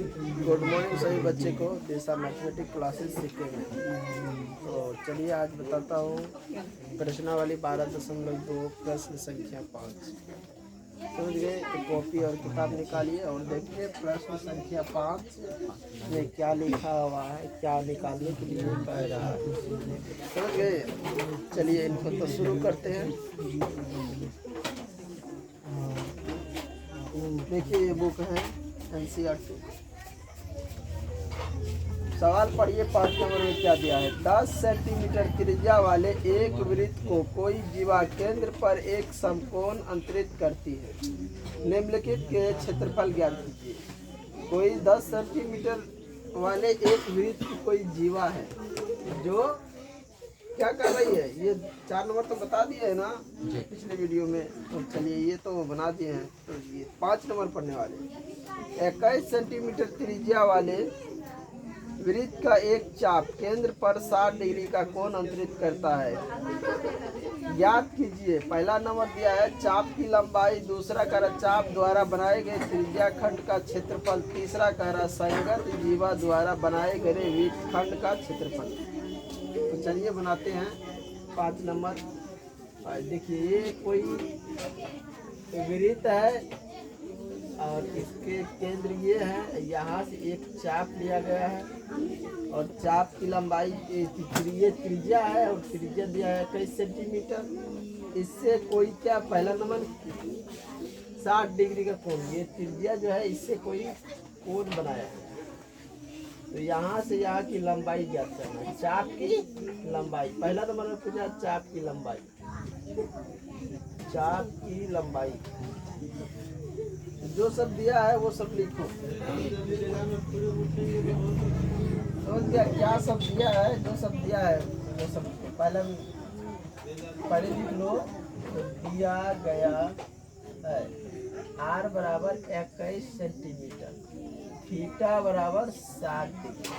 Good morning सभी बच्चे को दिशा मैथमेटिक्स क्लासेस सीखेंगे। तो चलिए आज बताता हूँ प्रश्नावली 12.2 प्रश्न संख्या 5। समझ गए? तो कॉपी और किताब निकालिए और देखिए प्रश्न संख्या 5 में क्या लिखा हुआ है, क्या निकालने के लिए कह रहा है। समझ गए? चलिए इनको तो शुरू करते हैं। देखिए ये बुक है NCERT। सवाल पढ़िए। 5 नंबर में क्या दिया है। 10 सेंटीमीटर त्रिज्या वाले एक वृत्त को कोई जीवा केंद्र पर एक समकोण अंतरित करती है। निम्नलिखित के क्षेत्रफल ज्ञात कीजिए। कोई 10 सेंटीमीटर वाले एक वृत्त की कोई जीवा है जो क्या कर रही है। ये 4 नंबर तो बता दिए है ना पिछले वीडियो में। तो चलिए ये तो बना दिए हैं। तो ये 5 नंबर पढ़ने वाले। 21 सेंटीमीटर त्रिज्या वाले वृत्त का एक चाप केंद्र पर 60 डिग्री का कोण अंतरित करता है। ज्ञात कीजिए। पहला नंबर दिया है चाप की लंबाई, दूसरा कह रहा चाप द्वारा बनाए गए त्रिज्या खंड का क्षेत्रफल, तीसरा कह रहा संगत जीवा द्वारा बनाए गए वृत्त खंड का क्षेत्रफल। तो चलिए बनाते हैं 5 नंबर। देखिए ये कोई वृत्त है और इसके केंद्र ये है। यहाँ से एक चाप लिया गया है और चाप की लंबाई ये त्रिज्या है और त्रिज्या दिया है 21 सेंटीमीटर। इससे कोई क्या पहला नंबर 60 डिग्री का कोण, ये त्रिज्या जो है इससे कोई कोण बनाया है। तो यहाँ से यहाँ की लंबाई ज्ञात करना है। चाप की लंबाई पहला नंबर में पूछा। चाप की लंबाई, चाप की लंबाई जो सब दिया है वो सब लिखो। तो क्या सब दिया है, जो सब दिया है वो सब पहले लिख लो। तो दिया गया है R बराबर 21 सेंटीमीटर, थीटा बराबर 60 डिग्री।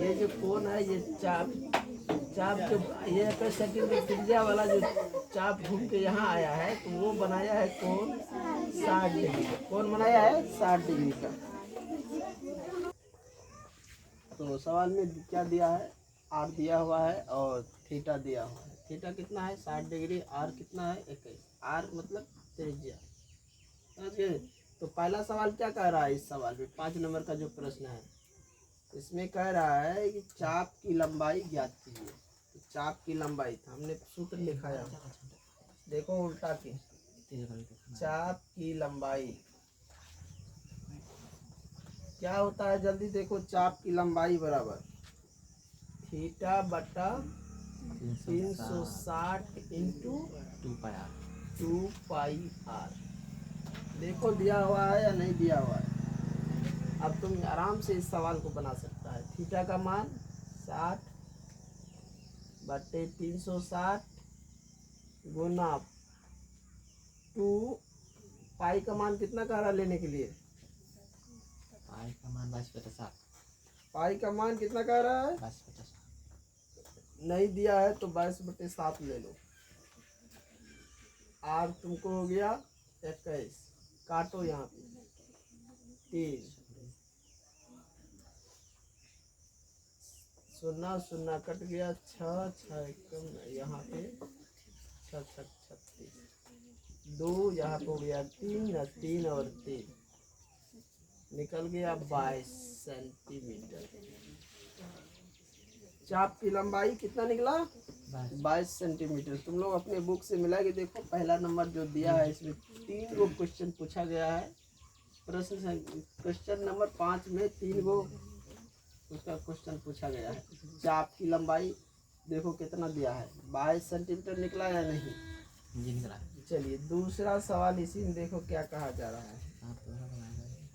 ये जो कोण है ये चाप जो ये 21 सेंटीमीटर त्रिज्या वाला जो चाप घूम के यहाँ आया है तो वो बनाया है कोण 60 डिग्री। कौन बनाया है 60 डिग्री का। तो सवाल में क्या दिया है, R दिया हुआ है और थीटा दिया हुआ है। थीटा कितना है 60 डिग्री, R कितना है 21। R मतलब त्रिज्या। समझ गए? तो पहला सवाल क्या कह रहा है इस सवाल में 5 नंबर का जो प्रश्न है इसमें कह रहा है कि चाप की लंबाई ज्ञात कीजिए। तो चाप की लंबाई था, हमने सूत्र लिखाया, देखो उल्टा के। चाप की लंबाई क्या होता है जल्दी देखो। चाप की लंबाई बराबर थीटा बटा 360 इंटू 2 पाई आर। देखो दिया हुआ है या नहीं दिया हुआ है। अब तुम आराम से इस सवाल को बना सकता है। थीटा का मान 60 बटे 360 गुना 2 पाई का मान कितना कह रहा लेने के लिए। पाई का मान 22/7। पाई का मान कितना कह रहा है 22/7 नहीं दिया है तो 22/7 ले लो। आर तुमको हो गया 21। काटो यहाँ पे 3 0 0 कट गया 6 6 कम यहाँ पे 6 6 36 2 यहाँ पे हो गया 3 3 और 3 निकल गया 22 सेंटीमीटर। चाप की लंबाई कितना निकला 22 सेंटीमीटर। तुम लोग अपने बुक से मिला के देखो। पहला नंबर जो दिया है इसमें 3 गो क्वेश्चन पूछा गया है। प्रश्न क्वेश्चन नंबर 5 में 3 गो उसका क्वेश्चन पूछा गया है। चाप की लंबाई देखो कितना दिया है 22 सेंटीमीटर निकला या नहीं। ये निकला। चलिए दूसरा सवाल इसी में देखो क्या कहा जा रहा है।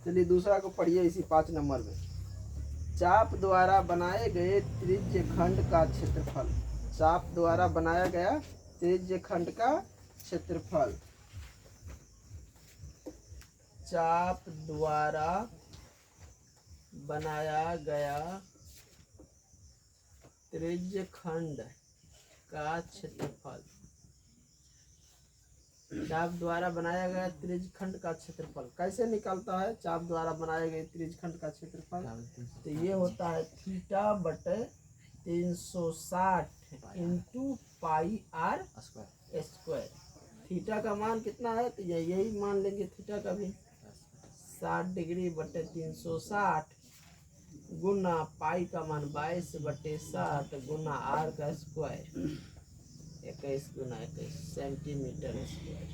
चलिए दूसरा को पढ़िए इसी 5 नंबर में। चाप द्वारा बनाए गए त्रिज्य खंड का क्षेत्रफल। चाप द्वारा बनाया गया त्रिज्य खंड का क्षेत्रफल। चाप द्वारा बनाया गया त्रिज्य खंड का क्षेत्रफल। चाप द्वारा बनाया गया त्रिज्यखंड का क्षेत्रफल कैसे निकलता है? चाप द्वारा बनाए गए त्रिज्यखंड का क्षेत्रफल तो ये होता है थीटा बटे 360 into pi r square square. Theta का मान कितना है तो यही मान लेंगे थीटा का भी 60 डिग्री बटे 360 गुना पाई का मान 22 बटे 60 गुना आर का स्क्वायर 21 गुना 21 सेंटीमीटर स्क्वायर।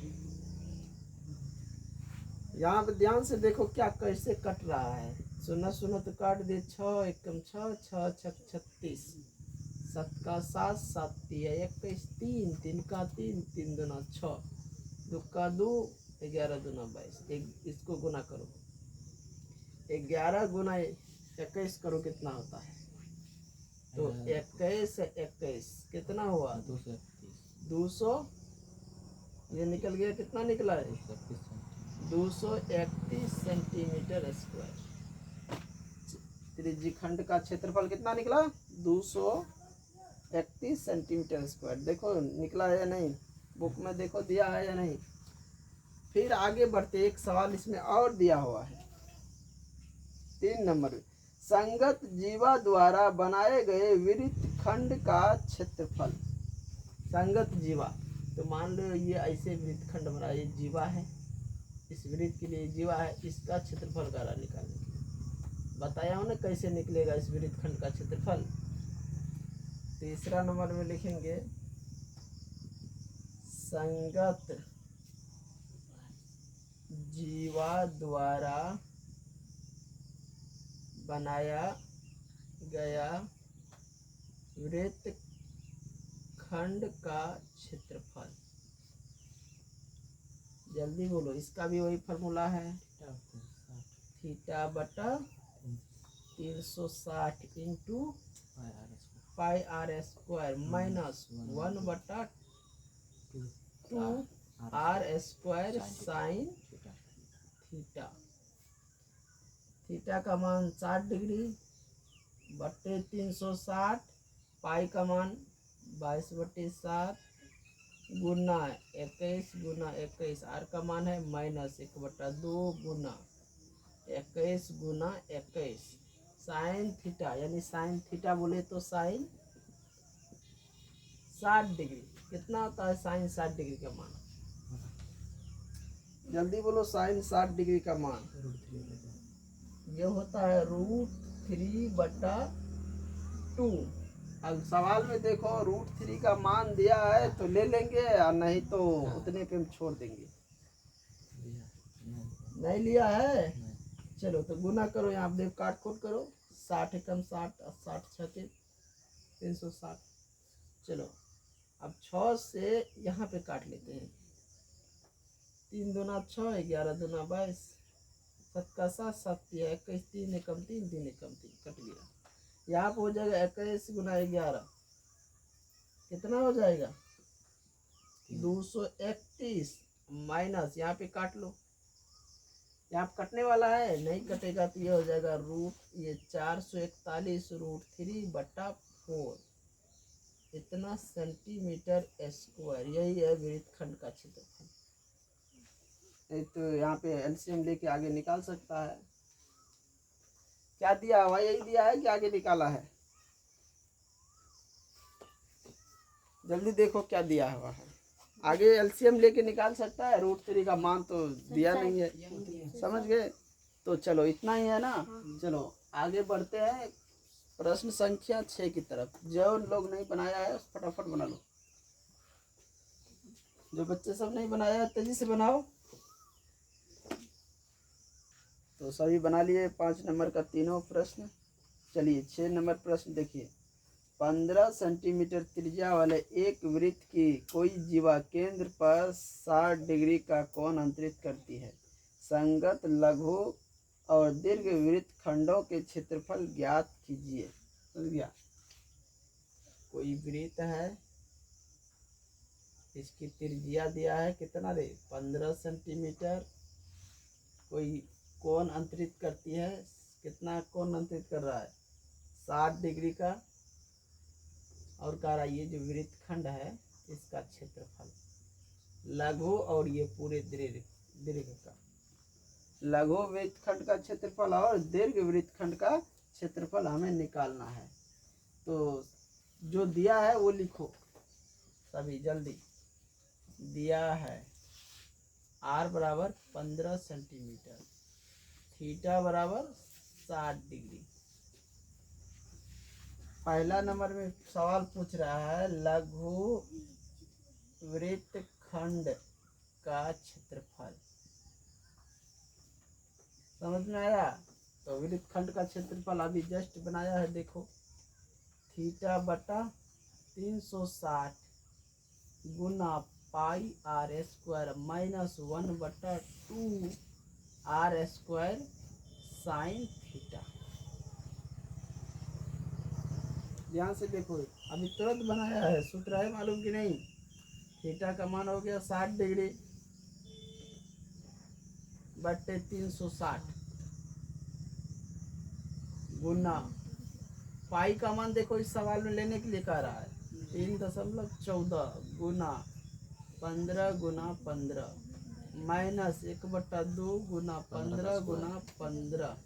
यहाँ पे ध्यान से देखो क्या कैसे कट रहा है। सुनो सुनो तो काट दे। 6 एकम 6 6 छक 36 7 का 7 7 तिया 21 3 3 का 3 3 दूना 6 2 का 2 11 दूना 22। इसको गुना करो 11 गुना 21 करो कितना होता है तो 21 21 कितना हुआ 200 ये निकल गया कितना निकला है 231 सेंटीमीटर स्क्वायर। त्रिज्यखंड का क्षेत्रफल कितना निकला 231 सेंटीमीटर स्क्वायर। देखो निकला है या नहीं, बुक में देखो दिया है या नहीं। फिर आगे बढ़ते एक सवाल इसमें और दिया हुआ है 3 नंबर में। संगत जीवा द्वारा बनाए गए वृत्तखंड का क्षेत्रफल। संगत जीवा तो मान लो ये ऐसे वृत्तखंड बना, ये जीवा है, इस वृत्त के लिए जीवा है, इसका क्षेत्रफल करा निकालने बताया हूँ ना कैसे निकलेगा इस वृत्तखंड का क्षेत्रफल। तीसरा नंबर में लिखेंगे संगत जीवा द्वारा बनाया गया वृत्तखंड का क्षेत्रफल। जल्दी बोलो, इसका भी वही फॉर्मूला है थीटा बटा 360 into pi r square minus 1 बटा 2 r square sine theta. Theta का मान 60 डिग्री बटे 360 पाई का मान 22 बटे 7 गुना 21 गुना 21 आर का मान है माइनस 1 बटा 2 गुना 21 गुना 21 साइन थीटा यानी साइन थीटा बोले तो साइन 60 डिग्री। कितना होता है साइन 60 डिग्री का मान? जल्दी बोलो साइन 60 डिग्री का मान ये होता है √3 बटा 2। अब सवाल में देखो √3 का मान दिया है तो ले लेंगे और नहीं तो उतने पे हम छोड़ देंगे। नहीं लिया है चलो तो गुना करो, यहाँ देख काट खोट करो 60 एकम 60 और 60 छके 360। चलो अब 6 से यहाँ पे काट लेते हैं 3 दूना 6 11 दूना 22 7 का 7 7 21 3 एकम 3 3 एकम 3 कट गया। यहाँ पे हो जाएगा 21 गुना 11 कितना हो जाएगा 231 माइनस यहाँ पे काट लो, यहाँ पे कटने वाला है नहीं कटेगा तो ये हो जाएगा ये 441 √3 बटा 4 इतना सेंटीमीटर स्क्वायर। यही है वृत्तखंड का क्षेत्रफल। तो यहाँ पे एलसीएम लेके आगे निकाल सकता है। क्या दिया हुआ यही दिया है कि आगे निकाला है? जल्दी देखो क्या दिया हुआ है। आगे एलसीएम लेके निकाल सकता है, √3 का मान तो दिया नहीं है, समझ गए? तो चलो इतना ही है ना। चलो आगे बढ़ते हैं प्रश्न संख्या 6 की तरफ। जो लोग नहीं बनाया है फटाफट बना लो, जो बच्चे सब नहीं बनाया है तेजी से बनाओ। तो सभी बना लिए 5 नंबर का तीनों प्रश्न। चलिए 6 नंबर प्रश्न देखिए। 15 सेंटीमीटर त्रिज्या वाले एक वृत्त की कोई जीवा केंद्र पर 60 डिग्री का कोण अंतरित करती है। संगत लघु और दीर्घ वृत्त खंडों के क्षेत्रफल ज्ञात कीजिए। समझ गया? कोई वृत्त है, इसकी त्रिज्या दिया है कितना रे 15 सेंटीमीटर। कोई कोण अंतरित करती है, कितना कोण अंतरित कर रहा है 60 डिग्री का। और कह रहा है ये जो वृत्तखंड है इसका क्षेत्रफल लघु और ये पूरे दीर्घ दीर्घ का। लघु वृत्तखंड का क्षेत्रफल और दीर्घ वृत्तखंड का क्षेत्रफल हमें निकालना है। तो जो दिया है वो लिखो सभी जल्दी। दिया है r बराबर 15 सेंटीमीटर, थीटा बराबर 60 डिग्री। पहला नंबर में सवाल पूछ रहा है लघु वृत्तखंड का क्षेत्रफल। समझ में आया? तो वृत्तखंड का क्षेत्रफल अभी जस्ट बनाया है, देखो थीटा बटा 360 गुना pi r square minus 1/2 r square sine theta. ध्यान से देखो, अभी तुरंत बनाया है, सूत्र है मालूम कि नहीं? थीटा का मान हो गया 60 डिग्री बट्टे 360 गुना पाई का मान देखो इस सवाल में लेने के लिए कह रहा है 3.14 गुना 15 गुना 15 माइनस 1/2 गुना 15 गुना 15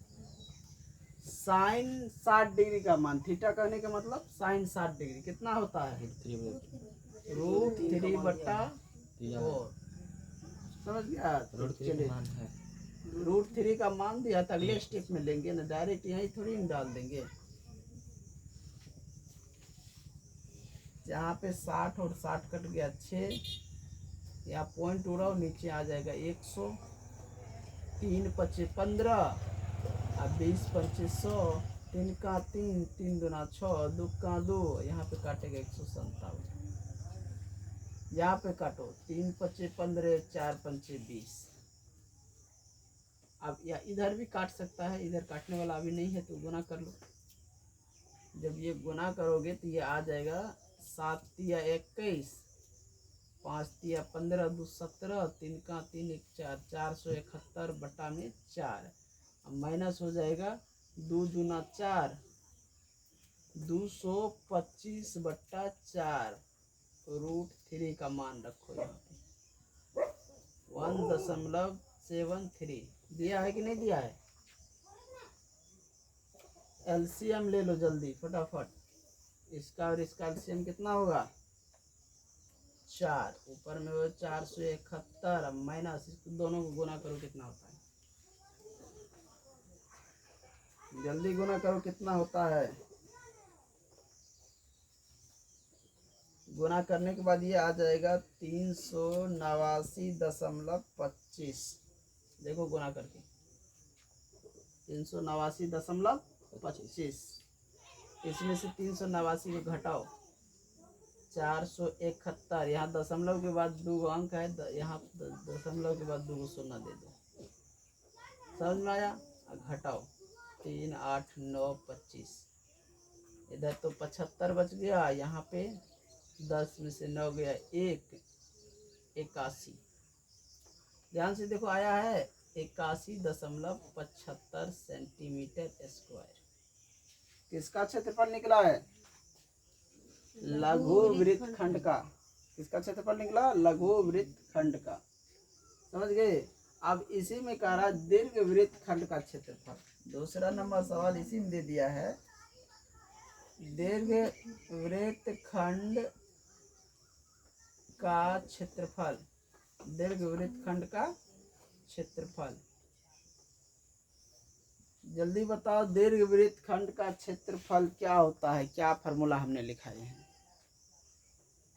साइन 60 डिग्री का मान। थीटा कहने का मतलब साइन 60 डिग्री कितना होता है? √3/4। समझ गया? चलिए √3 का मान दिया तो अगले स्टेप में लेंगे ना, डायरेक्ट यहीं थोड़ी हम डाल देंगे। यहाँ पे 60 और 60 कट गया 6, या पॉइंट उड़ाओ नीचे आ जाएगा 100, 3 5 15 और 20 25 100, 3 का 3, 3 दूना 6, 2 का 2, यहाँ पे काटेगा 157। यहाँ पे काटो 3 5 15, 4 5 20। अब या इधर भी काट सकता है, इधर काटने वाला अभी नहीं है तो गुना कर लो। जब ये गुना करोगे तो ये आ जाएगा 7 तिया 21, 5 तिया 15, 2 17, 3 का 3 1 4, 471 बटा में 4। अब माइनस हो जाएगा 2 दूना 4, 225 बट्टा 4। √3 का मान रखो यहाँ पे 1.73 दिया है कि नहीं दिया है? एलसीएम ले लो जल्दी फटाफट। इसका और इसका एलसीएम कितना होगा? 4। ऊपर में वो 471 माइनस दोनों को गुना करो कितना होता है? जल्दी गुना करो कितना होता है? गुना करने के बाद ये आ जाएगा 389.25। देखो गुना करके 389.25। इसमें से 389 को घटाओ 471। यहाँ दशमलव के बाद 2 अंक है, यहाँ दशमलव के बाद 2 शून्य दे दो। समझ में आया? घटाओ 3 8 9 25। इधर तो 75 बच गया, यहाँ पे 10 में से 9 गया 1, 81। ध्यान से देखो आया है 81.75 सेंटीमीटर स्क्वायर। किसका क्षेत्रफल निकला है? लघु वृत्तखंड का। किसका क्षेत्रफल निकला? लघु वृत्तखंड का। समझ गए? अब इसी में कह रहा दीर्घ वृत्तखंड का क्षेत्रफल। दूसरा नंबर सवाल इसी में दे दिया है, दीर्घ वृत्तखंड का क्षेत्रफल। दीर्घ वृत्तखंड का क्षेत्रफल जल्दी बताओ। दीर्घ वृत्तखंड का क्षेत्रफल क्या होता है? क्या फॉर्मूला हमने लिखा है?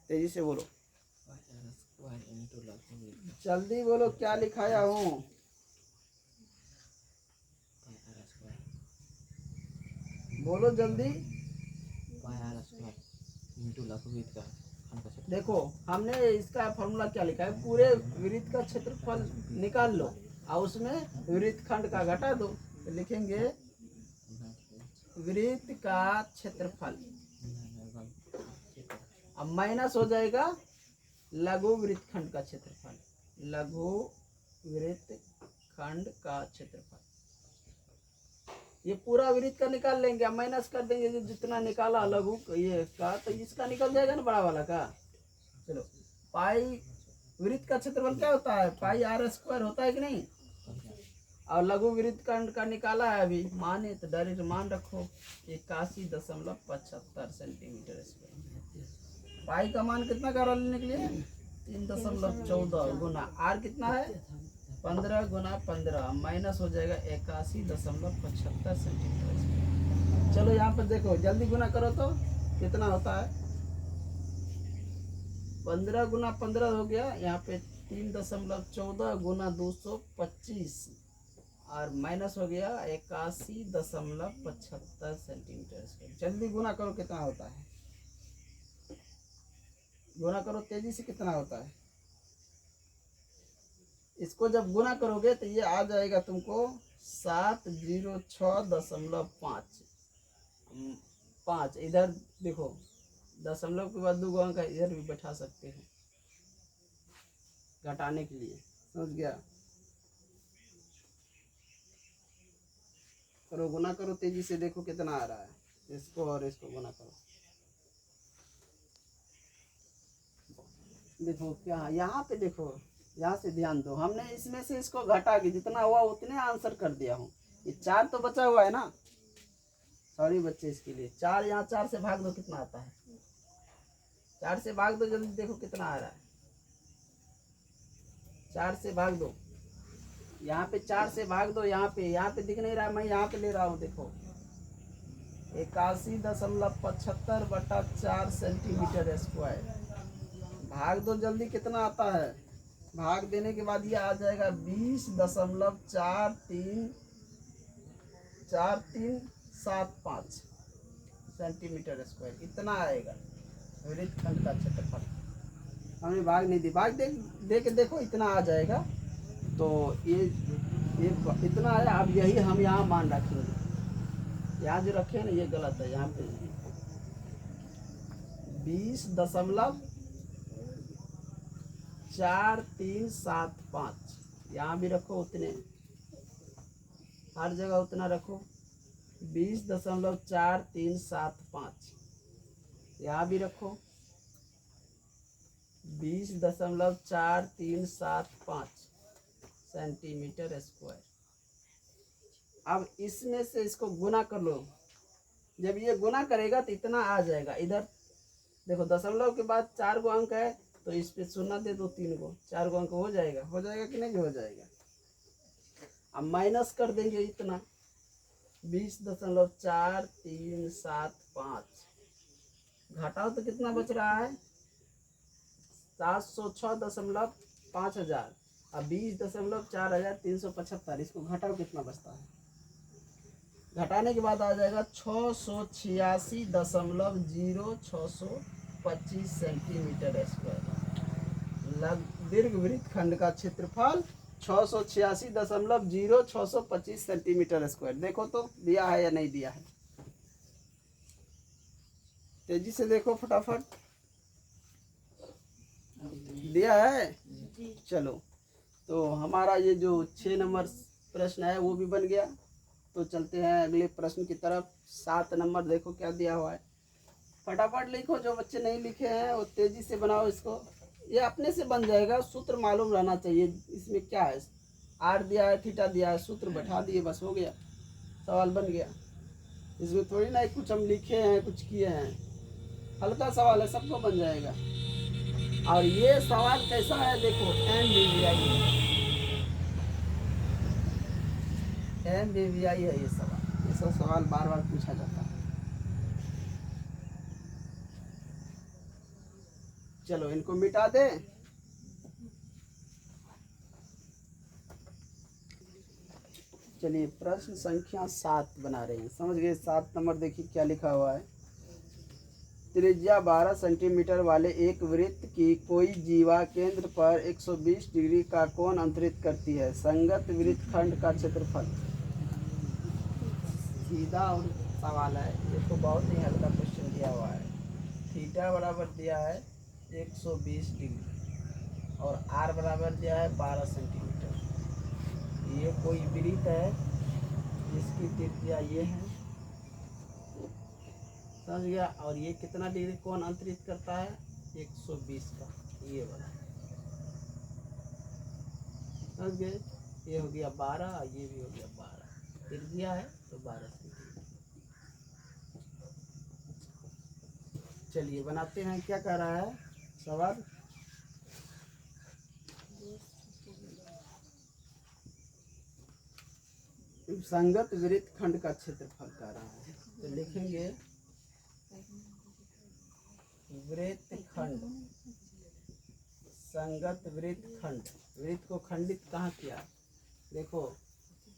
तेजी से बोलो, जल्दी बोलो क्या लिखाया हूँ? बोलो जल्दी। देखो हमने इसका फॉर्मूला क्या लिखा है, पूरे वृत्त का क्षेत्रफल निकाल लो और उसमें वृत्तखंड का घटा दो। तो लिखेंगे वृत्त का क्षेत्रफल, अब माइनस हो जाएगा लघु वृत्तखंड का क्षेत्रफल। लघु वृत्तखंड का क्षेत्रफल ये पूरा वृत्त का निकाल लेंगे, अब माइनस कर देंगे जो जितना निकाला लघु ये का, तो इसका निकल जाएगा ना बड़ा वाला का। चलो पाई वृत्त का क्षेत्रफल क्या होता है? पाई आर स्क्वायर होता है कि नहीं? और लघु वृत्त खंड का निकाला है अभी, माने तो डायरेक्ट मान रखो 81.75 सेंटीमीटर स्क्वायर। पाई का मान कितना कर लेने के लिए 3.14 गुना आर कितना है 15 गुना 15 माइनस हो जाएगा 81.75 सेंटीमीटर स्क्वायर। चलो यहाँ पर देखो जल्दी गुना करो तो कितना होता है 15 गुना 15 हो गया, यहाँ पे 3.14 गुना 225 और माइनस हो गया 81.75 सेंटीमीटर स्क्वायर। जल्दी गुना करो कितना होता है, गुना करो तेजी से कितना होता है। इसको जब गुना करोगे तो ये आ जाएगा तुमको 706.5। इधर देखो दशमलव के बाद 2 अंक इधर भी बैठा सकते हैं घटाने के लिए, समझ गया। करो गुना करो तेजी से, देखो कितना आ रहा है। इसको और इसको गुना करो, देखो क्या यहाँ पे देखो, यहाँ से ध्यान दो, हमने इसमें से इसको घटा के जितना हुआ उतने आंसर कर दिया हूँ। ये 4 तो बचा हुआ है ना, सॉरी बच्चे इसके लिए 4, यहाँ 4 से भाग दो कितना आता है, 4 से भाग दो जल्दी, देखो कितना आ रहा है। 4 से भाग दो, यहाँ पे 4 से भाग दो, यहाँ पे दिख नहीं रहा, मैं यहाँ पे ले रहा हूँ, देखो 81.75/4 सेंटीमीटर स्क्वायर। भाग दो जल्दी कितना आता है, भाग देने के बाद ये आ जाएगा 20.4375 सेंटीमीटर स्क्वायर, इतना आएगा वृत्त खंड का क्षेत्रफल। हमने भाग नहीं दी, भाग दे के देखो इतना आ जाएगा। तो ये इतना है। अब यही हम यहाँ मान रखेंगे, यहाँ जो रखे ना ये गलत है, यहाँ पे 20.4375 यहाँ भी रखो उतने, हर जगह उतना रखो। 20.4375 यहाँ भी रखो 20.4375 सेंटीमीटर स्क्वायर। अब इसमें से इसको गुना कर लो, जब ये गुना करेगा तो इतना आ जाएगा। इधर देखो दशमलव के बाद 4 गो अंक है तो इस पे शून्य दे दो, 3 गो, 4 गो अंक हो जाएगा कि नहीं हो जाएगा। अब माइनस कर देंगे इतना 20.4375, घटाओ तो कितना बच रहा है 706.5000। अब 20.4375, इसको घटाओ कितना बचता है, घटाने के बाद आ जाएगा 686.0625 सेंटीमीटर स्क्वायर। दीर्घ वृत्त खंड का क्षेत्रफल 686.0625 सेंटीमीटर स्क्वायर। देखो तो दिया है या नहीं दिया है, तेजी से देखो फटाफट, दिया है। चलो तो हमारा ये जो 6 नंबर प्रश्न है वो भी बन गया। तो चलते हैं अगले प्रश्न की तरफ। 7 नंबर देखो क्या दिया हुआ है, फटाफट लिखो, जो बच्चे नहीं लिखे हैं वो तेजी से बनाओ इसको, ये अपने से बन जाएगा। सूत्र मालूम रहना चाहिए, इसमें क्या है, आर दिया है, थीटा दिया है, सूत्र बैठा दिए, बस हो गया, सवाल बन गया। इसमें थोड़ी ना कुछ हम लिखे हैं कुछ किए हैं, हल्का सवाल है, सबको बन जाएगा। और ये सवाल कैसा है देखो, MBVI है ये सवाल, ये सब सवाल बार बार पूछा जाता है। चलो इनको मिटा दे। चलिए प्रश्न संख्या 7 बना रहे हैं, समझ गए। 7 नंबर देखिए क्या लिखा हुआ है। त्रिज्या 12 सेंटीमीटर वाले एक वृत्त की कोई जीवा केंद्र पर 120 डिग्री का कोण अंतरित करती है। संगत वृत्त खंड का क्षेत्रफल। सीधा और सवाल है, ये तो बहुत ही हल्का क्वेश्चन दिया हुआ है। थीटा बराबर दिया है 120 डिग्री और आर बराबर दिया है 12 सेंटीमीटर। ये कोई वृत्त है जिसकी त्रिज्या ये है, समझ गया। और ये कितना डिग्री कोण अंतरित करता है 120 का, ये वाला। समझ गए। ये हो गया 12, ये भी हो गया 12, त्रिज्या है तो 12 सेंटीमीटर। चलिए बनाते हैं, क्या कह रहा है सवाल। संगत वृत्त खंड का क्षेत्रफल कह रहा है, तो लिखेंगे वृत्त खंड, संगत वृत्त खंड। वृत्त को खंडित कहाँ किया, देखो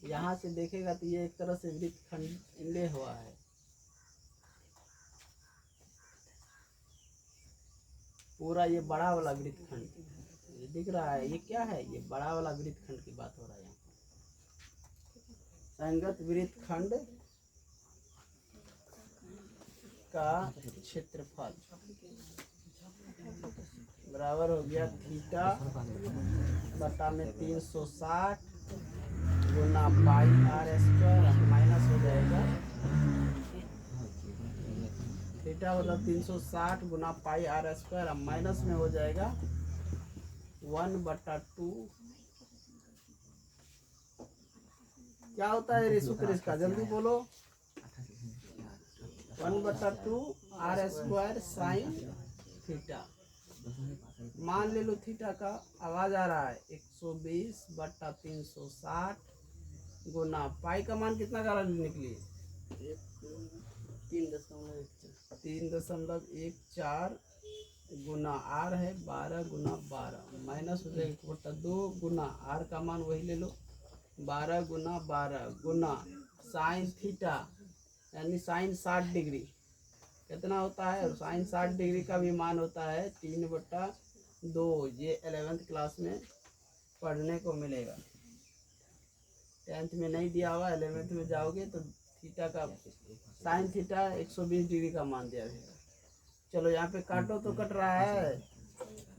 यहाँ से देखेगा तो ये एक तरह से वृत्त खंडे हुआ है। पूरा ये बड़ा वाला वृत्त खंड दिख रहा है, ये क्या है, ये बड़ा वाला वृत्त खंड की बात हो रहा है यहाँ। संगत वृत्त खंड का क्षेत्रफल बराबर हो गया थीटा बटा में 360 गुना पाई आर स्क्वायर, माइनस हो जाएगा थीटा मतलब 360 गुना पाई आर स्क्वायर, माइनस में हो जाएगा 1/2। क्या होता है रे सूत्र इसका, जल्दी बोलो। 1/2 आर स्क्वायर साइन थीटा। मान ले लो थीटा का आवाज आ रहा है 120/360 गुना पाई का मान कितना का निकली 3.14 गुना आर है 12 गुना 12, माइनस हो जाएगा 2 गुना आर का मान वही ले लो 12 गुना 12 गुना साइन थीटा यानी साइन 60 डिग्री कितना होता है, साइन 60 डिग्री का भी मान होता है 3/2। ये 11th क्लास में पढ़ने को मिलेगा, 10th में नहीं दिया हुआ, 11th में जाओगे तो थीटा का साइन थीटा 120 डिग्री का मान दिया जाएगा। चलो यहाँ पे काटो तो कट रहा है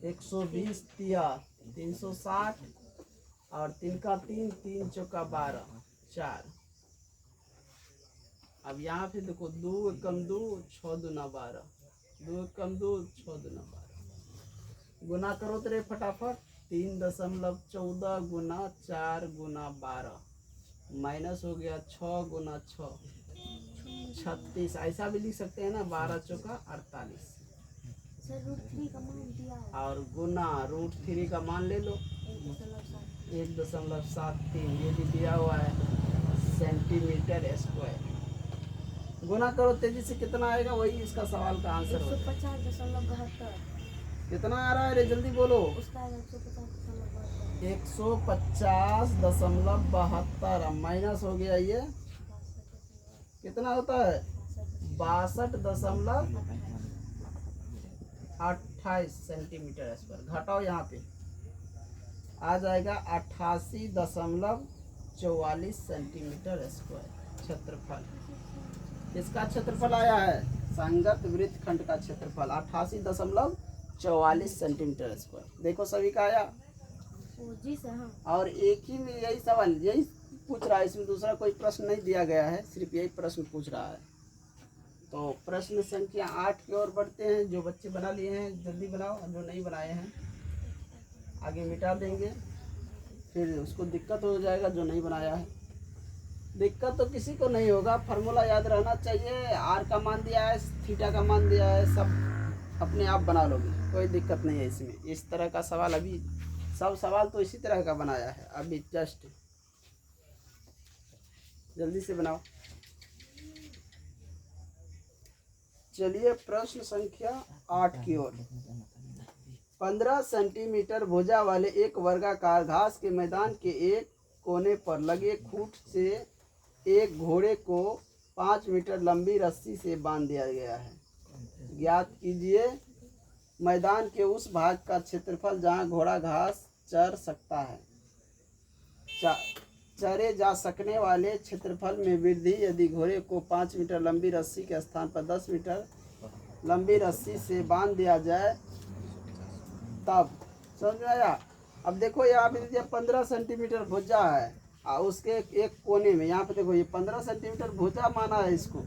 120 तिया 360 और 3 का 3, 3 चौका 12 4। अब यहाँ पे देखो 2 एकम 2 6 दूना 12, 2 एकम 2 6 दूना 12, गुना करो तो रे फटाफट 3.14 गुना 4 गुना 12, माइनस हो गया 6 गुना 6 36। ऐसा भी लिख सकते हैं ना 12 चौका 48 और गुना √3 का मान ले लो 1.73, ये भी दिया हुआ है सेंटीमीटर स्क्वायर। गुना करो तेजी से कितना आएगा, वही इसका सवाल का आंसर होगा। 150.72 कितना आ रहा है रे जल्दी बोलो। 150.72 माइनस हो गया, ये कितना होता है 62.28 सेंटीमीटर स्क्वायर। घटाओ यहाँ पे आ जाएगा 88.44 सेंटीमीटर स्क्वायर क्षेत्रफल। इसका क्षेत्रफल आया है संगत वृत्त खंड का क्षेत्रफल 88.44 सेंटीमीटर स्क्वायर। देखो सभी का आया जी सर। हाँ। और एक ही में यही सवाल यही पूछ रहा है, इसमें दूसरा कोई प्रश्न नहीं दिया गया है, सिर्फ यही प्रश्न पूछ रहा है। तो प्रश्न संख्या 8 की ओर बढ़ते हैं। जो बच्चे बना लिए हैं जल्दी बनाओ, जो नहीं बनाए हैं आगे मिटा देंगे, फिर उसको दिक्कत हो जाएगा जो नहीं बनाया है। दिक्कत तो किसी को नहीं होगा, फार्मूला याद रहना चाहिए। आर का मान दिया है, थीटा का मान दिया है, सब अपने आप बना लोगे, कोई दिक्कत नहीं है इसमें। इस तरह का सवाल अभी सब सवाल तो इसी तरह का बनाया है, अभी जस्ट जल्दी से बनाओ। चलिए प्रश्न संख्या 8 की ओर। 15 सेंटीमीटर भुजा वाले एक वर्गाकार घास के मैदान के एक कोने पर लगे खूंट से एक घोड़े को 5 मीटर लंबी रस्सी से बांध दिया गया है। ज्ञात कीजिए मैदान के उस भाग का क्षेत्रफल जहां घोड़ा घास चर सकता है। चरे जा सकने वाले क्षेत्रफल में वृद्धि यदि घोड़े को 5 मीटर लंबी रस्सी के स्थान पर 10 मीटर लंबी रस्सी से बांध दिया जाए तब। समझ में आया। अब देखो यहाँ पे 15 सेंटीमीटर भुजा है और उसके एक कोने में, यहाँ पे देखो ये 15 सेंटीमीटर भुजा माना है इसको,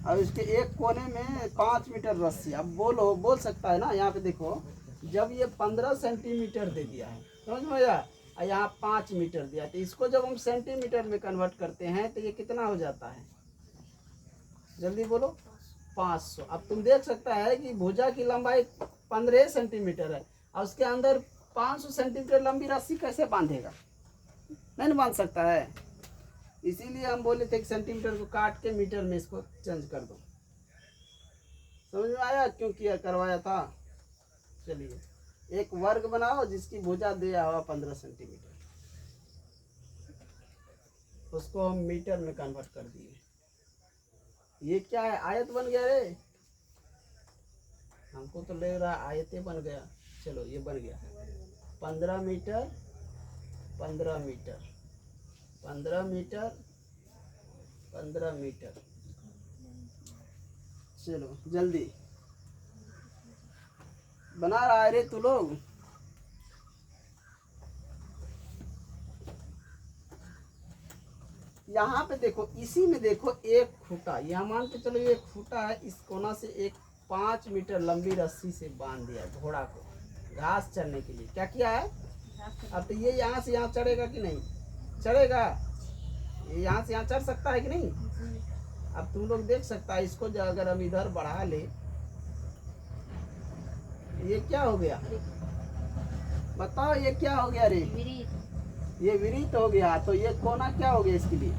और इसके एक कोने में 5 मीटर रस्सी। अब बोल सकता है ना। यहाँ पे देखो जब ये 15 सेंटीमीटर दे दिया है, समझ में आया, और यहाँ 5 मीटर दिया, तो इसको जब हम सेंटीमीटर में कन्वर्ट करते हैं तो ये कितना हो जाता है, जल्दी बोलो। 500। अब तुम देख सकता है कि भुजा की लंबाई 15 सेंटीमीटर है और उसके अंदर 500 सेंटीमीटर लंबी रस्सी कैसे बांधेगा, नहीं ना बांध सकता है। इसीलिए हम बोले थे कि सेंटीमीटर को काट के मीटर में इसको चेंज कर दो। समझ में आया क्यों किया करवाया था। चलिए एक वर्ग बनाओ जिसकी भुजा दिया हुआ 15 सेंटीमीटर, उसको हम मीटर में कन्वर्ट कर दिए। ये क्या है, आयत बन गया रे, हमको तो लग रहा आयते बन गया। चलो ये बन गया 15 मीटर 15 मीटर 15 मीटर 15 मीटर। चलो जल्दी बना रहा है रे तू लोग। यहाँ पे देखो, इसी में देखो एक खूटा, यहाँ मान के चलो ये एक खूटा है, इस कोना से एक 5 मीटर लंबी रस्सी से बांध दिया घोड़ा को घास चढ़ने के लिए। क्या किया है, अब तो ये यहाँ से यहाँ चढ़ेगा कि नहीं चढ़ेगा, ये यहाँ से यहाँ चढ़ सकता है कि नहीं। अब तुम लोग देख सकता है, इसको जो अगर हम इधर बढ़ा ले, ये क्या हो गया बताओ, ये क्या हो गया रे, ये विरीत हो गया। तो ये कोना क्या हो गया इसके लिए,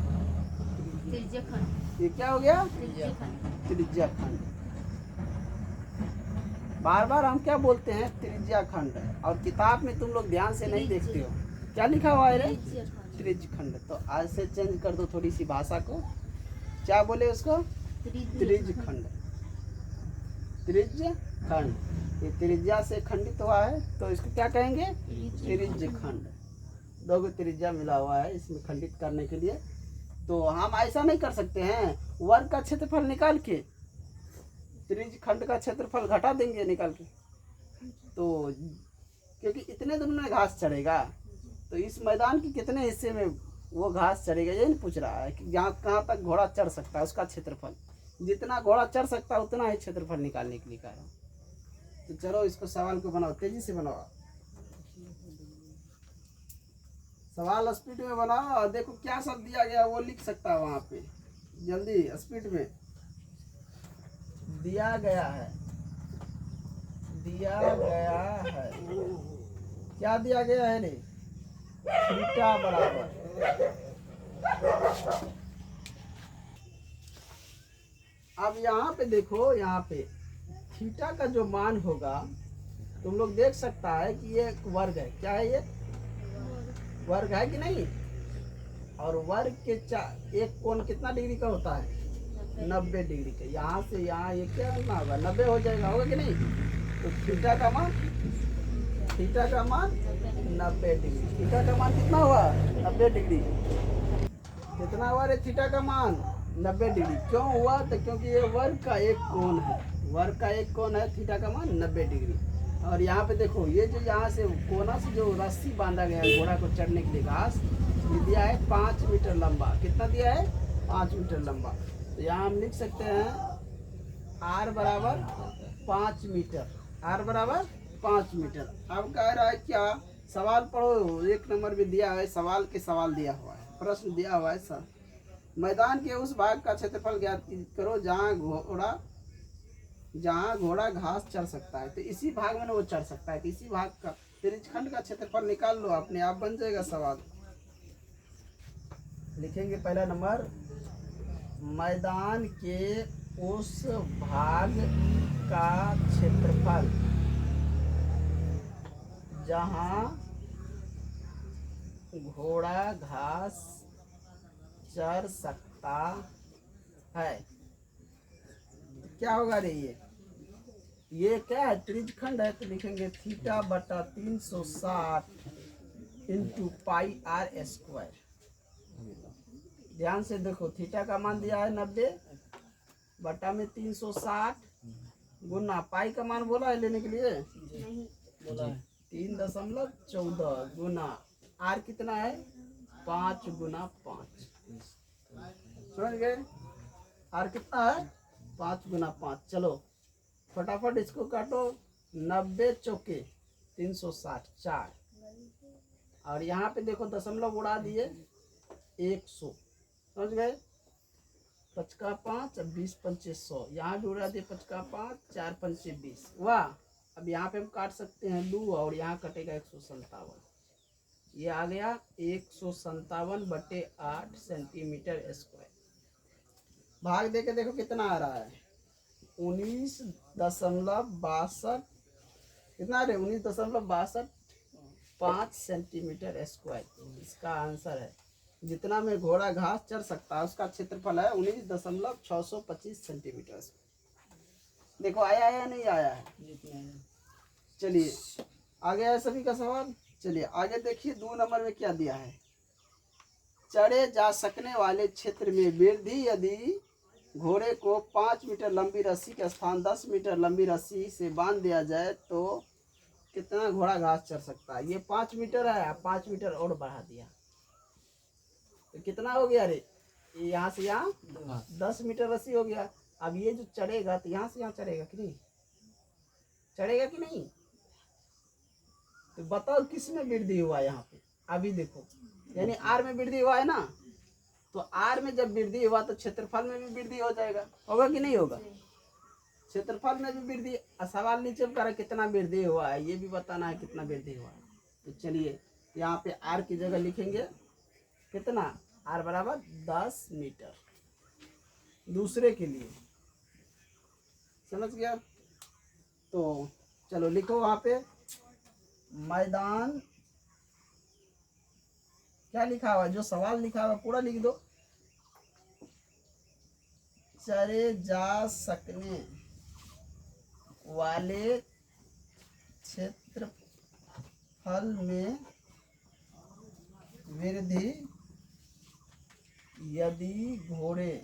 ये क्या हो गया, त्रिज्या खंड। बार बार हम क्या बोलते हैं, त्रिज्या खंड। और किताब में तुम लोग ध्यान से नहीं देखते हो, क्या लिखा हुआ है रे, त्रिज्य खंड। तो आज से चेंज कर दो थोड़ी सी भाषा को, क्या बोले उसको, त्रिज्य खंड। त्रिज्य खंड, ये त्रिज्या से खंडित हुआ है तो इसको क्या कहेंगे, त्रिज्य खंड। दो गो त्रिज्या मिला हुआ है इसमें खंडित करने के लिए। तो हम ऐसा नहीं कर सकते हैं, वर्ग का क्षेत्रफल निकाल के त्रिज्य खंड का क्षेत्रफल घटा देंगे निकाल के, तो क्योंकि इतने दिन में घास चढ़ेगा, तो इस मैदान के कितने हिस्से में वो घास चढ़ेगा, ये नहीं पूछ रहा है कि जहाँ कहाँ तक घोड़ा चढ़ सकता है उसका क्षेत्रफल, जितना घोड़ा चढ़ सकता है उतना ही क्षेत्रफल निकालने के लिए कह रहा हूँ। तो चलो इसको सवाल को बनाओ, तेजी से बनाओ, सवाल स्पीड में बनाओ। और देखो क्या सब दिया गया वो लिख सकता है वहाँ पे, जल्दी स्पीड में दिया गया है, दिया गया है, क्या दिया गया है रे, थीटा बराबर अब यहाँ पे देखो, यहाँ पे थीटा का जो मान होगा तुम लोग देख सकता है कि ये वर्ग है, क्या है ये वर्ग है कि नहीं। और वर्ग के एक कोण कितना डिग्री का होता है, 90 डिग्री का। यहाँ से यहाँ ये क्या करना होगा, 90 हो जाएगा, होगा कि नहीं। तो थीटा का मान 90 डिग्री। थीटा का मान कितना हुआ, 90 डिग्री। कितना हुआ रे थीटा का मान, 90 डिग्री। क्यों हुआ, तो क्योंकि ये वर्ग का एक कोण है, वर्ग का एक कोण है, थीटा का मान 90 डिग्री। और यहाँ पे देखो, ये जो यहाँ से कोना से जो रस्सी बांधा गया है घोड़ा को चढ़ने के लिए घास, ये दिया है 5 मीटर लंबा। कितना दिया है, 5 मीटर लंबा। तो यहाँ हम लिख सकते हैं r बराबर 5 मीटर, r बराबर 5 मीटर। अब कह रहा है क्या, सवाल पढ़ो, 1 नंबर में दिया है, सवाल के सवाल दिया हुआ है, प्रश्न दिया हुआ है सर। मैदान के उस भाग का क्षेत्रफल ज्ञात करो जहाँ घोड़ा घास चढ़ सकता है। तो इसी भाग में वो चढ़ सकता है, तो इसी भाग का त्रिज्यखंड का क्षेत्रफल निकाल लो, अपने आप बन जाएगा सवाल। लिखेंगे पहला नंबर, मैदान के उस भाग का क्षेत्रफल जहाँ घोड़ा घास चढ़ सकता है। क्या होगा रे, ये क्या है, त्रिज्यखंड है। तो लिखेंगे थीटा बटा 360 इंटू पाई आर स्क्वायर। ध्यान से देखो, थीटा का मान दिया है 90 बटा में 360 गुना पाई का मान बोला है लेने के लिए, बोला है 3.14 गुना आर कितना है 5 गुना 5। समझ गए, आर कितना है 5 गुना 5। चलो फटाफट इसको काटो, 90 चौके 360 4 और यहाँ पे देखो दशमलव उड़ा दिए 100, समझ गए। 5 का 5 20 पंचे 100, यहाँ भी उड़ा दिए 5 का 5 4 पंचे 20। वाह, अब यहाँ पे हम काट सकते हैं 2 और यहाँ कटेगा 157। ये आ गया 157/8 सेंटीमीटर स्क्वायर। भाग दे के देखो कितना आ रहा है, 19.62, कितना रे 19.62 सेंटीमीटर स्क्वायर इसका आंसर है। जितना में घोड़ा घास चर सकता है उसका क्षेत्रफल है 19.625 सेंटीमीटर स्क्वायर। देखो आया या नहीं आया है। चलिए आगे है सभी का सवाल। चलिए आगे देखिए 2 नंबर में क्या दिया है। चढ़े जा सकने वाले क्षेत्र में वृद्धि यदि घोड़े को 5 मीटर लंबी रस्सी के स्थान 10 मीटर लंबी रस्सी से बांध दिया जाए तो कितना घोड़ा घास चर सकता है। ये 5 मीटर है, 5 मीटर और बढ़ा दिया तो कितना हो गया रे, यहाँ से यहाँ 10 मीटर रस्सी हो गया। अब ये जो चढ़ेगा तो यहाँ से यहाँ चढ़ेगा कि नहीं, चढ़ेगा कि नहीं, तो बताओ किस में वृद्धि हुआ यहाँ पे। अभी देखो यानी आर में वृद्धि हुआ है ना, तो आर में जब वृद्धि हुआ तो क्षेत्रफल में भी वृद्धि हो जाएगा, होगा कि नहीं होगा। क्षेत्रफल में भी वृद्धि, सवाल नीचे करा कितना वृद्धि हुआ है ये भी बताना है कितना वृद्धि हुआ है। तो चलिए यहाँ पे आर की जगह लिखेंगे कितना, आर बराबर 10 मीटर दूसरे के लिए, समझ गया। तो चलो लिखो वहाँ पे मैदान, क्या लिखा हुआ जो सवाल लिखा हुआ पूरा लिख दो। चरे जा सकने वाले क्षेत्रफल में वृद्धि यदि घोड़े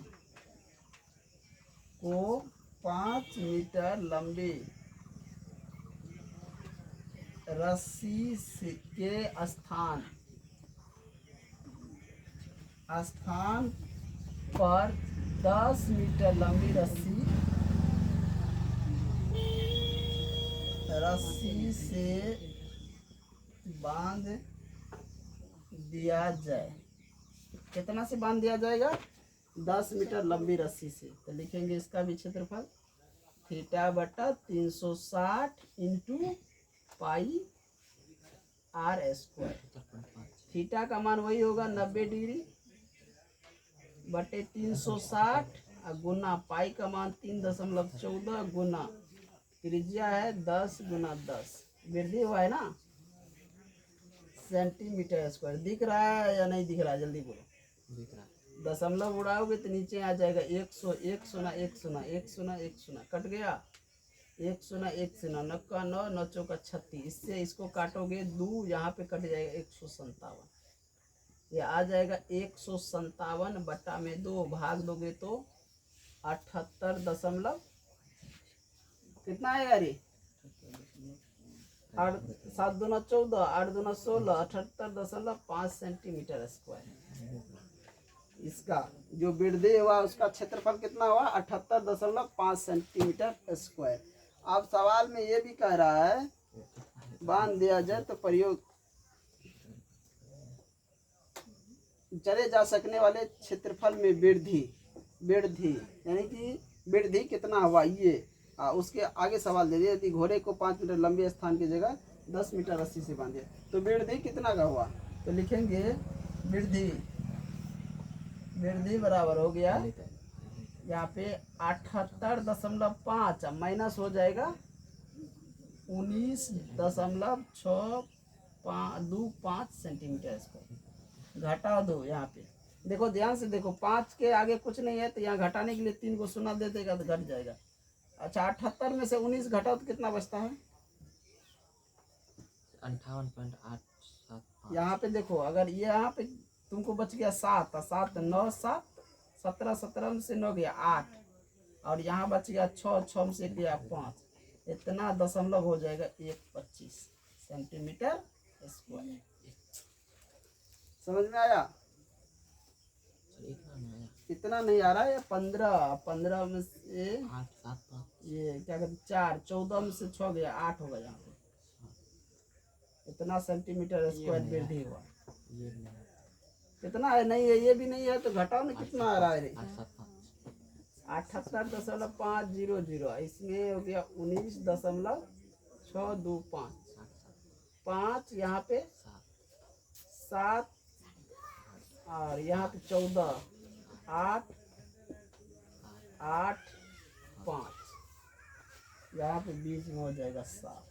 को 5 मीटर लंबी रस्सी के स्थान पर 10 मीटर लंबी रस्सी से बांध दिया जाए। कितना से बांध दिया जाएगा, 10 मीटर लंबी रस्सी से। तो लिखेंगे इसका भी क्षेत्रफल θ/360 into pi r square. Theta का मान वही होगा 90 डिग्री बटे 360 गुना पाई का मान 3.14 गुना त्रिज्या है 10 गुना 10, वृद्धि हुआ है ना सेंटीमीटर स्क्वायर। दिख रहा है या नहीं दिख रहा है, जल्दी बोलो। दिख रहा है। दशमलव उड़ाओगे तो नीचे आ जाएगा 100 1 0 1 0 1 0 1 0 कट गया 1 0 1 0 9 का 9 9 चौका 36। इससे इसको काटोगे 2 यहाँ पे कट जाएगा 157। ये आ जाएगा 157 बटा में 2 भाग दोगे तो 78 दशमलव कितना आएगा रे, 7 दूना 14 8 दूना 16 78.5 सेंटीमीटर स्क्वायर। इसका जो वृद्धि हुआ उसका क्षेत्रफल कितना हुआ 78.5 सेंटीमीटर स्क्वायर। अब सवाल में ये भी कह रहा है बांध दिया जाए तो प्रयोग चले जा सकने वाले क्षेत्रफल में वृद्धि यानी कि वृद्धि कितना हुआ ये। उसके आगे सवाल दे दिया यदि घोड़े को 5 मीटर लंबे स्थान की जगह 10 मीटर रस्सी से बांधे तो वृद्धि कितना का हुआ। तो लिखेंगे वृद्धि बराबर हो गया यहाँ पे 78.5 माइनस हो जाएगा 19.625 सेंटीमीटर स्क्वायर। घटा दो यहाँ पे, देखो ध्यान से देखो 5 के आगे कुछ नहीं है तो यहाँ घटाने के लिए 3 को शून्य दे देगा तो घट जाएगा। अच्छा 78 में से 19 घटाओ तो कितना बचता है 58.875। यहाँ पे देखो अगर ये यहाँ पे तुमको बच गया 7 7 9 7 17 17 में से 9 गया 8 और यहाँ बच गया 6 6 में से गया 5, इतना दशमलव हो जाएगा 125 सेंटीमीटर स्क्वायर। समझ में आया। इतना नहीं आ रहा है 15 में से 8 7 5 ये क्या कहते 4 14 में से 6 गया 8 होगा यहाँ पे। 8 × 7 = 22 × 8 = 125 सेंटीमीटर स्क्वायर। 8 × 7 = 22 × 8 = 125 centimetre square. इतना सेंटीमीटर स्क्वायर ये वृद्धि हुआ। ये भी नहीं। कितना है? नहीं है, ये भी नहीं है तो घटाओ ना, कितना आ रहा है रे? 875 78.500। इसमें हो गया 19.625। 5 यहाँ पे 7 और यहाँ पे 14 8 8 5 यहाँ पे बीच में हो जाएगा 7।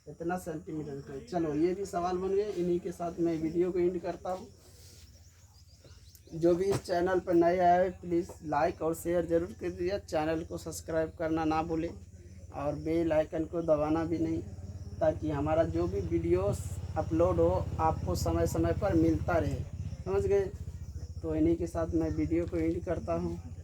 इतना सेंटीमीटर का। चलो ये भी सवाल बन गए। इन्हीं के साथ मैं वीडियो को एंड करता हूँ। जो भी इस चैनल पर नए आए प्लीज़ लाइक और शेयर ज़रूर कर दीजिए। चैनल को सब्सक्राइब करना ना भूलें और बेल आइकन को दबाना भी नहीं, ताकि हमारा जो भी वीडियोस अपलोड हो आपको समय समय पर मिलता रहे। समझ गए? तो इन्हीं के साथ मैं वीडियो को एंड करता हूँ।